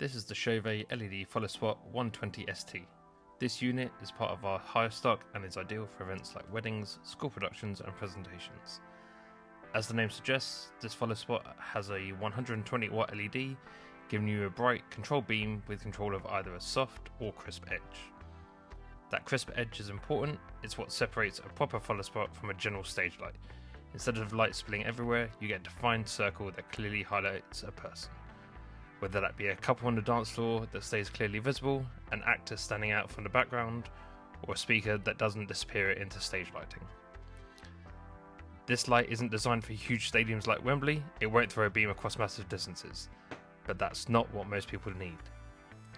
This is the Chauvet LED Followspot 120ST. This unit is part of our hire stock and is ideal for events like weddings, school productions and presentations. As the name suggests, this Followspot has a 120 watt LED, giving you a bright control beam with control of either a soft or crisp edge. That crisp edge is important. It's what separates a proper Followspot from a general stage light. Instead of light spilling everywhere, you get a defined circle that clearly highlights a person. Whether that be a couple on the dance floor that stays clearly visible, an actor standing out from the background, or a speaker that doesn't disappear into stage lighting. This light isn't designed for huge stadiums like Wembley. It won't throw a beam across massive distances, but that's not what most people need.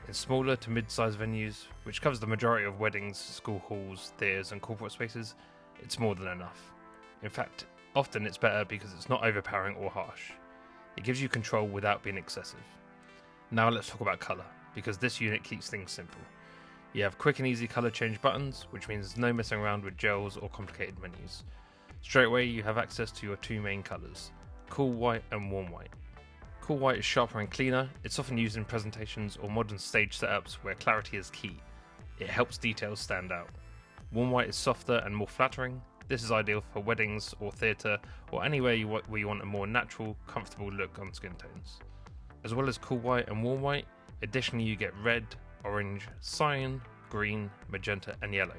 In smaller to mid-sized venues, which covers the majority of weddings, school halls, theatres and corporate spaces, it's more than enough. In fact, often it's better because it's not overpowering or harsh. It gives you control without being excessive. Now let's talk about colour, because this unit keeps things simple. You have quick and easy colour change buttons, which means no messing around with gels or complicated menus. Straight away you have access to your two main colours, cool white and warm white. Cool white is sharper and cleaner. It's often used in presentations or modern stage setups where clarity is key. It helps details stand out. Warm white is softer and more flattering. This is ideal for weddings or theatre or anywhere where you want a more natural, comfortable look on skin tones. As well as cool white and warm white, additionally you get red, orange, cyan, green, magenta and yellow.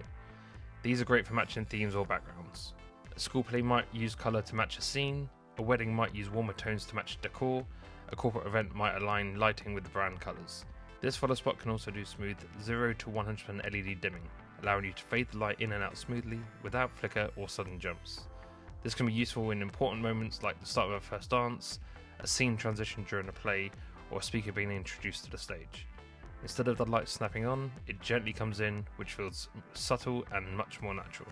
These are great for matching themes or backgrounds. A school play might use colour to match a scene, a wedding might use warmer tones to match decor, a corporate event might align lighting with the brand colours. This Followspot can also do smooth 0 to 100% LED dimming, allowing you to fade the light in and out smoothly without flicker or sudden jumps. This can be useful in important moments like the start of a first dance, a scene transition during a play, or a speaker being introduced to the stage. Instead of the light snapping on, it gently comes in, which feels subtle and much more natural.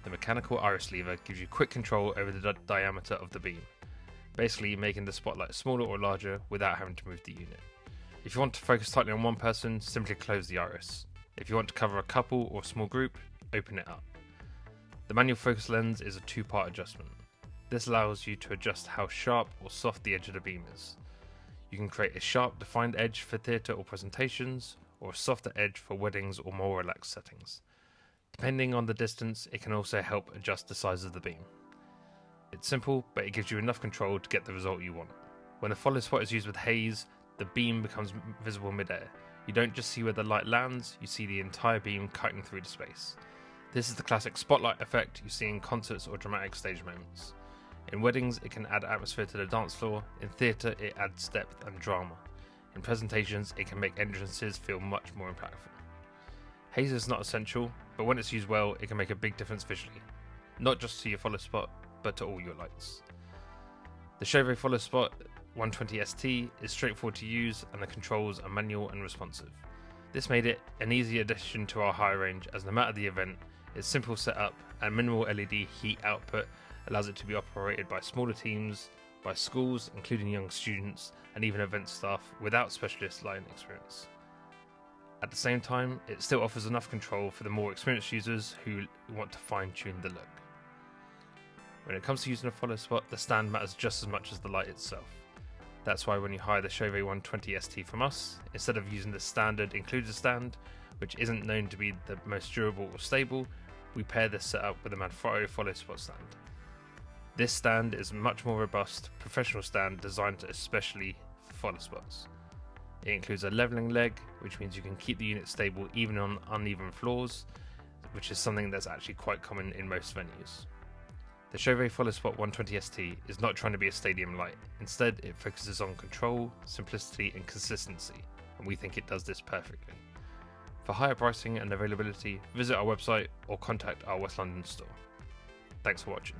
The mechanical iris lever gives you quick control over the diameter of the beam, basically making the spotlight smaller or larger without having to move the unit. If you want to focus tightly on one person, simply close the iris. If you want to cover a couple or small group, open it up. The manual focus lens is a two-part adjustment. This allows you to adjust how sharp or soft the edge of the beam is. You can create a sharp, defined edge for theatre or presentations, or a softer edge for weddings or more relaxed settings. Depending on the distance, it can also help adjust the size of the beam. It's simple, but it gives you enough control to get the result you want. When a Followspot is used with haze, the beam becomes visible mid-air. You don't just see where the light lands, you see the entire beam cutting through the space. This is the classic spotlight effect you see in concerts or dramatic stage moments. In weddings, it can add atmosphere to the dance floor. In theatre, it adds depth and drama. In presentations, it can make entrances feel much more impactful. Haze is not essential, but when it's used well, it can make a big difference visually. Not just to your Followspot, but to all your lights. The Chauvet Followspot 120ST is straightforward to use and the controls are manual and responsive. This made it an easy addition to our hire range as no matter the event, its simple setup and minimal LED heat output allows it to be operated by smaller teams, by schools including young students and even event staff without specialist lighting experience. At the same time, it still offers enough control for the more experienced users who want to fine-tune the look. When it comes to using a Followspot, the stand matters just as much as the light itself. That's why when you hire the Chauvet 120ST from us, instead of using the standard included stand, which isn't known to be the most durable or stable, we pair this setup with a Manfrotto Followspot stand. This stand is a much more robust, professional stand designed especially for Followspots. It includes a levelling leg, which means you can keep the unit stable even on uneven floors, which is something that's actually quite common in most venues. The Chauvet Followspot 120ST is not trying to be a stadium light. Instead, it focuses on control, simplicity and consistency, and we think it does this perfectly. For higher pricing and availability, visit our website or contact our West London store. Thanks for watching.